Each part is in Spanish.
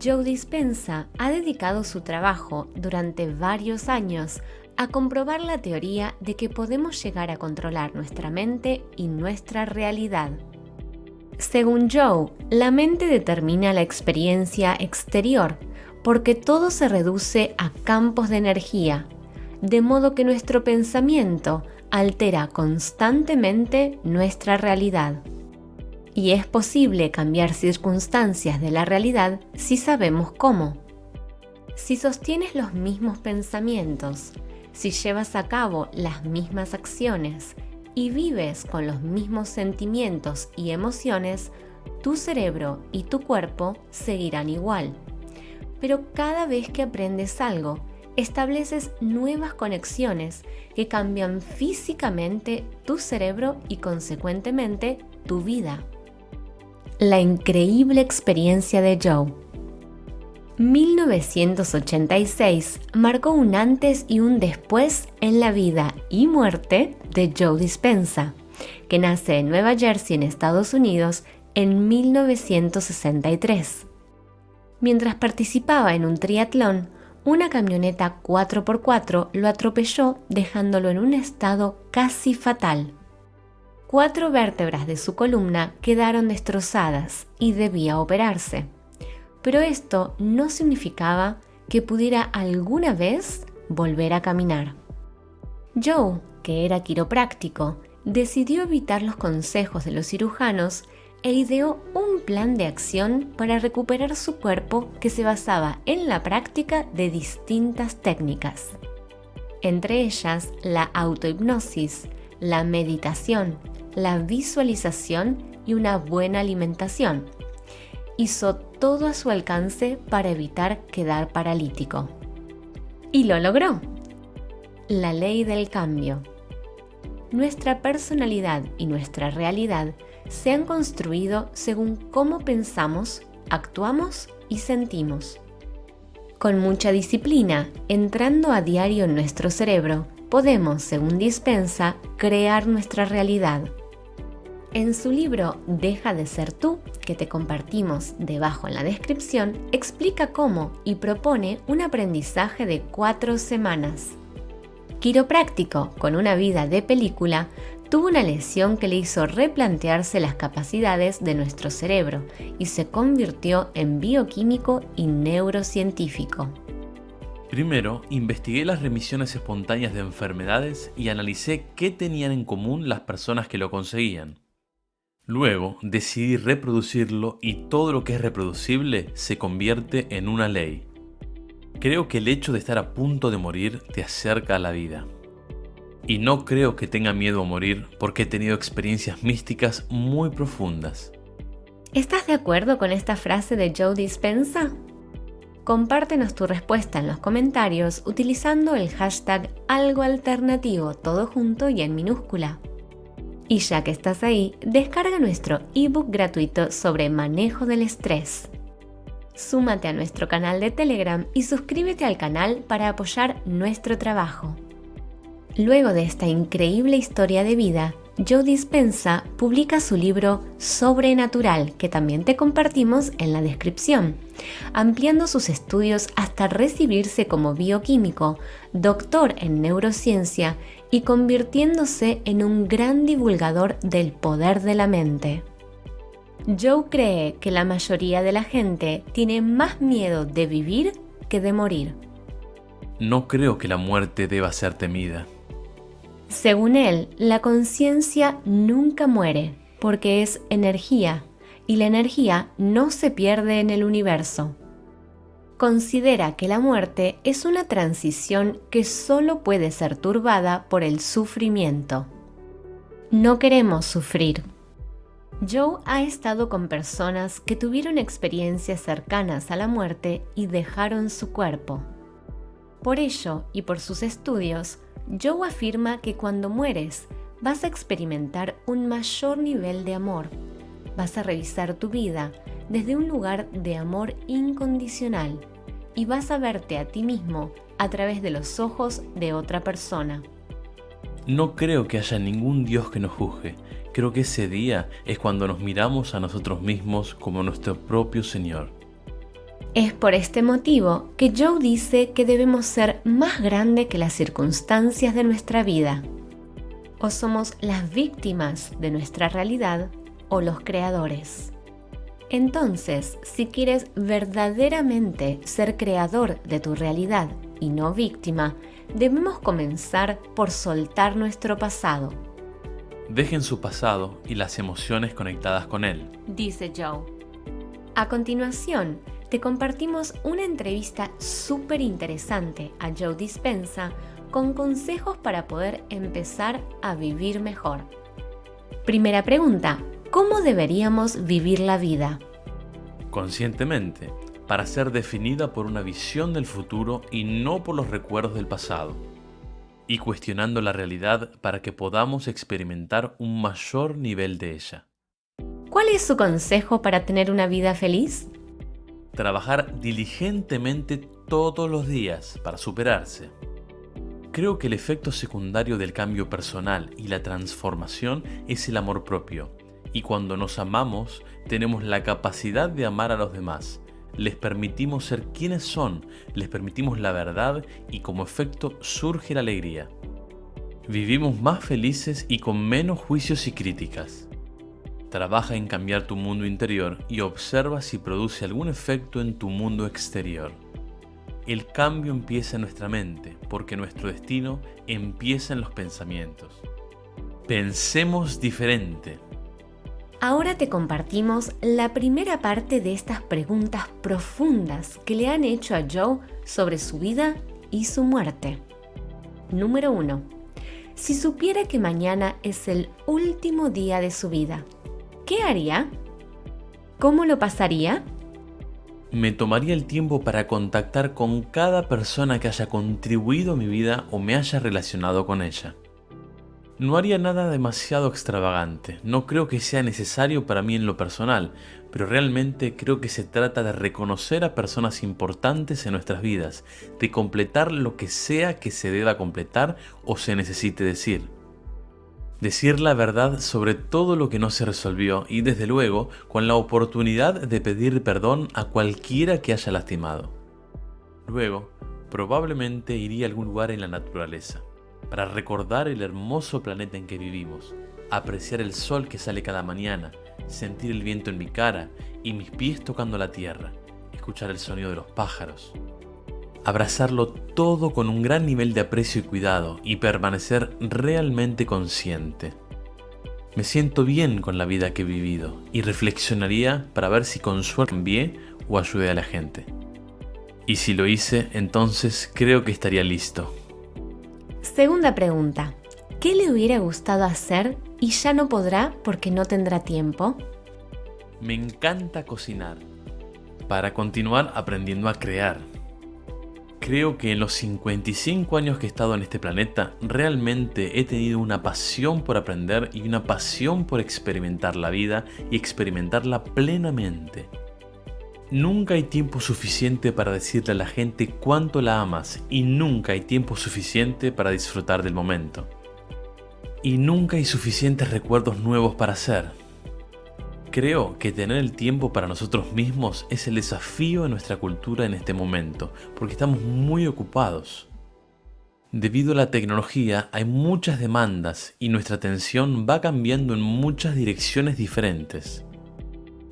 Joe Dispenza ha dedicado su trabajo durante varios años a comprobar la teoría de que podemos llegar a controlar nuestra mente y nuestra realidad. Según Joe, la mente determina la experiencia exterior porque todo se reduce a campos de energía, de modo que nuestro pensamiento altera constantemente nuestra realidad. Y es posible cambiar circunstancias de la realidad si sabemos cómo. Si sostienes los mismos pensamientos, si llevas a cabo las mismas acciones y vives con los mismos sentimientos y emociones, tu cerebro y tu cuerpo seguirán igual. Pero cada vez que aprendes algo, estableces nuevas conexiones que cambian físicamente tu cerebro y consecuentemente tu vida. La increíble experiencia de Joe. 1986 marcó un antes y un después en la vida y muerte de Joe Dispenza, que nace en Nueva Jersey, en Estados Unidos, en 1963. Mientras participaba en un triatlón, una camioneta 4x4 lo atropelló dejándolo en un estado casi fatal. 4 vértebras de su columna quedaron destrozadas y debía operarse. Pero esto no significaba que pudiera alguna vez volver a caminar. Joe, que era quiropráctico, decidió evitar los consejos de los cirujanos e ideó un plan de acción para recuperar su cuerpo que se basaba en la práctica de distintas técnicas. Entre ellas, la autohipnosis, la meditación, la visualización y una buena alimentación. Hizo todo a su alcance para evitar quedar paralítico. Y lo logró. La ley del cambio. Nuestra personalidad y nuestra realidad se han construido según cómo pensamos, actuamos y sentimos. Con mucha disciplina, entrando a diario en nuestro cerebro, podemos, según Dispenza, crear nuestra realidad. En su libro Deja de ser tú, que te compartimos debajo en la descripción, explica cómo y propone un aprendizaje de 4 semanas. Quiropráctico, con una vida de película, tuvo una lesión que le hizo replantearse las capacidades de nuestro cerebro y se convirtió en bioquímico y neurocientífico. Primero, investigué las remisiones espontáneas de enfermedades y analicé qué tenían en común las personas que lo conseguían. Luego, decidí reproducirlo y todo lo que es reproducible se convierte en una ley. Creo que el hecho de estar a punto de morir te acerca a la vida. Y no creo que tenga miedo a morir porque he tenido experiencias místicas muy profundas. ¿Estás de acuerdo con esta frase de Joe Dispenza? Compártenos tu respuesta en los comentarios utilizando el hashtag algoalternativo, todo junto y en minúscula. Y ya que estás ahí, descarga nuestro ebook gratuito sobre manejo del estrés. Súmate a nuestro canal de Telegram y suscríbete al canal para apoyar nuestro trabajo. Luego de esta increíble historia de vida, Joe Dispenza publica su libro Sobrenatural, que también te compartimos en la descripción, ampliando sus estudios hasta recibirse como bioquímico, doctor en neurociencia y convirtiéndose en un gran divulgador del poder de la mente. Joe cree que la mayoría de la gente tiene más miedo de vivir que de morir. No creo que la muerte deba ser temida. Según él, la conciencia nunca muere porque es energía y la energía no se pierde en el universo. Considera que la muerte es una transición que solo puede ser turbada por el sufrimiento. No queremos sufrir. Joe ha estado con personas que tuvieron experiencias cercanas a la muerte y dejaron su cuerpo. Por ello y por sus estudios, Joe afirma que cuando mueres vas a experimentar un mayor nivel de amor. Vas a revisar tu vida desde un lugar de amor incondicional y vas a verte a ti mismo a través de los ojos de otra persona. No creo que haya ningún Dios que nos juzgue. Creo que ese día es cuando nos miramos a nosotros mismos como nuestro propio Señor. Es por este motivo que Joe dice que debemos ser más grandes que las circunstancias de nuestra vida. O somos las víctimas de nuestra realidad o los creadores. Entonces, si quieres verdaderamente ser creador de tu realidad y no víctima, debemos comenzar por soltar nuestro pasado. Dejen su pasado y las emociones conectadas con él, dice Joe. A continuación, te compartimos una entrevista súper interesante a Joe Dispenza con consejos para poder empezar a vivir mejor. Primera pregunta, ¿cómo deberíamos vivir la vida? Conscientemente, para ser definida por una visión del futuro y no por los recuerdos del pasado. Y cuestionando la realidad para que podamos experimentar un mayor nivel de ella. ¿Cuál es su consejo para tener una vida feliz? Trabajar diligentemente todos los días para superarse. Creo que el efecto secundario del cambio personal y la transformación es el amor propio. Y cuando nos amamos, tenemos la capacidad de amar a los demás. Les permitimos ser quienes son, les permitimos la verdad y como efecto surge la alegría. Vivimos más felices y con menos juicios y críticas. Trabaja en cambiar tu mundo interior y observa si produce algún efecto en tu mundo exterior. El cambio empieza en nuestra mente, porque nuestro destino empieza en los pensamientos. Pensemos diferente. Ahora te compartimos la primera parte de estas preguntas profundas que le han hecho a Joe sobre su vida y su muerte. Número 1. Si supiera que mañana es el último día de su vida, ¿qué haría? ¿Cómo lo pasaría? Me tomaría el tiempo para contactar con cada persona que haya contribuido a mi vida o me haya relacionado con ella. No haría nada demasiado extravagante, no creo que sea necesario para mí en lo personal, pero realmente creo que se trata de reconocer a personas importantes en nuestras vidas, de completar lo que sea que se deba completar o se necesite decir. Decir la verdad sobre todo lo que no se resolvió y desde luego con la oportunidad de pedir perdón a cualquiera que haya lastimado. Luego, probablemente iría a algún lugar en la naturaleza, para recordar el hermoso planeta en que vivimos, apreciar el sol que sale cada mañana, sentir el viento en mi cara y mis pies tocando la tierra, escuchar el sonido de los pájaros. Abrazarlo todo con un gran nivel de aprecio y cuidado y permanecer realmente consciente. Me siento bien con la vida que he vivido y reflexionaría para ver si con suerte cambié o ayudé a la gente. Y si lo hice, entonces creo que estaría listo. Segunda pregunta. ¿Qué le hubiera gustado hacer y ya no podrá porque no tendrá tiempo? Me encanta cocinar, para continuar aprendiendo a crear. Creo que en los 55 años que he estado en este planeta, realmente he tenido una pasión por aprender y una pasión por experimentar la vida y experimentarla plenamente. Nunca hay tiempo suficiente para decirle a la gente cuánto la amas y nunca hay tiempo suficiente para disfrutar del momento. Y nunca hay suficientes recuerdos nuevos para hacer. Creo que tener el tiempo para nosotros mismos es el desafío de nuestra cultura en este momento, porque estamos muy ocupados. Debido a la tecnología hay muchas demandas y nuestra atención va cambiando en muchas direcciones diferentes.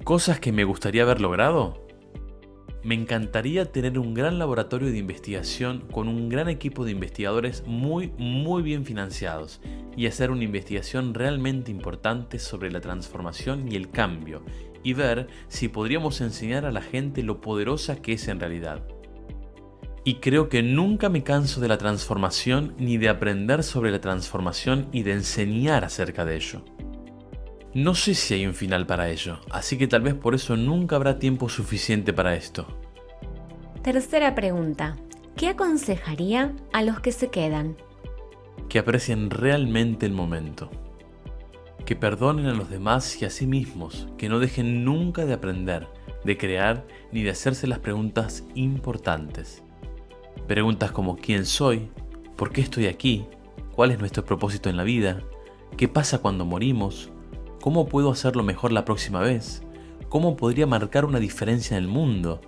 ¿Cosas que me gustaría haber logrado? Me encantaría tener un gran laboratorio de investigación con un gran equipo de investigadores muy bien financiados y hacer una investigación realmente importante sobre la transformación y el cambio y ver si podríamos enseñar a la gente lo poderosa que es en realidad. Y creo que nunca me canso de la transformación ni de aprender sobre la transformación y de enseñar acerca de ello. No sé si hay un final para ello, así que tal vez por eso nunca habrá tiempo suficiente para esto. Tercera pregunta. ¿Qué aconsejaría a los que se quedan? Que aprecien realmente el momento. Que perdonen a los demás y a sí mismos, que no dejen nunca de aprender, de crear ni de hacerse las preguntas importantes. Preguntas como ¿quién soy? ¿Por qué estoy aquí? ¿Cuál es nuestro propósito en la vida? ¿Qué pasa cuando morimos? ¿Cómo puedo hacerlo mejor la próxima vez? ¿Cómo podría marcar una diferencia en el mundo?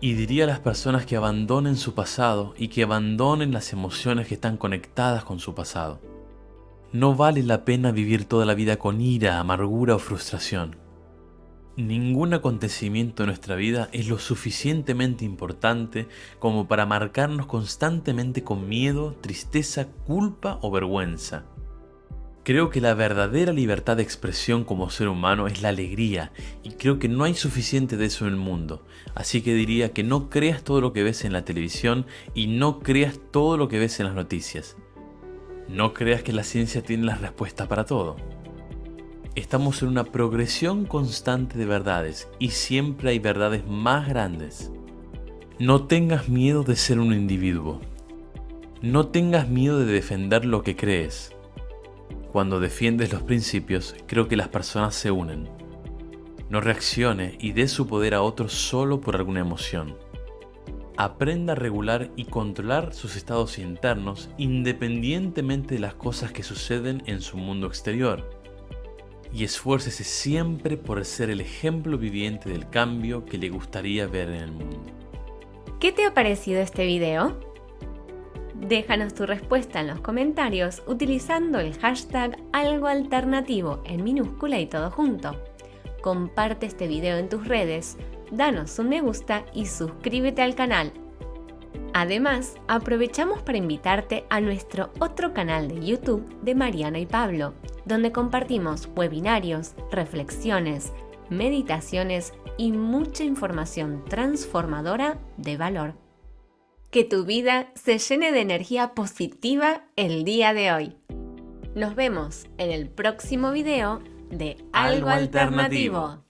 Y diría a las personas que abandonen su pasado y que abandonen las emociones que están conectadas con su pasado. No vale la pena vivir toda la vida con ira, amargura o frustración. Ningún acontecimiento en nuestra vida es lo suficientemente importante como para marcarnos constantemente con miedo, tristeza, culpa o vergüenza. Creo que la verdadera libertad de expresión como ser humano es la alegría, y creo que no hay suficiente de eso en el mundo. Así que diría que no creas todo lo que ves en la televisión y no creas todo lo que ves en las noticias. No creas que la ciencia tiene las respuestas para todo. Estamos en una progresión constante de verdades y siempre hay verdades más grandes. No tengas miedo de ser un individuo. No tengas miedo de defender lo que crees. Cuando defiendes los principios, creo que las personas se unen. No reaccione y dé su poder a otros solo por alguna emoción. Aprenda a regular y controlar sus estados internos independientemente de las cosas que suceden en su mundo exterior. Y esfuércese siempre por ser el ejemplo viviente del cambio que le gustaría ver en el mundo. ¿Qué te ha parecido este video? Déjanos tu respuesta en los comentarios utilizando el hashtag algoalternativo en minúscula y todo junto. Comparte este video en tus redes, danos un me gusta y suscríbete al canal. Además, aprovechamos para invitarte a nuestro otro canal de YouTube de Mariana y Pablo, donde compartimos webinarios, reflexiones, meditaciones y mucha información transformadora de valor. Que tu vida se llene de energía positiva el día de hoy. Nos vemos en el próximo video de Algo Alternativo.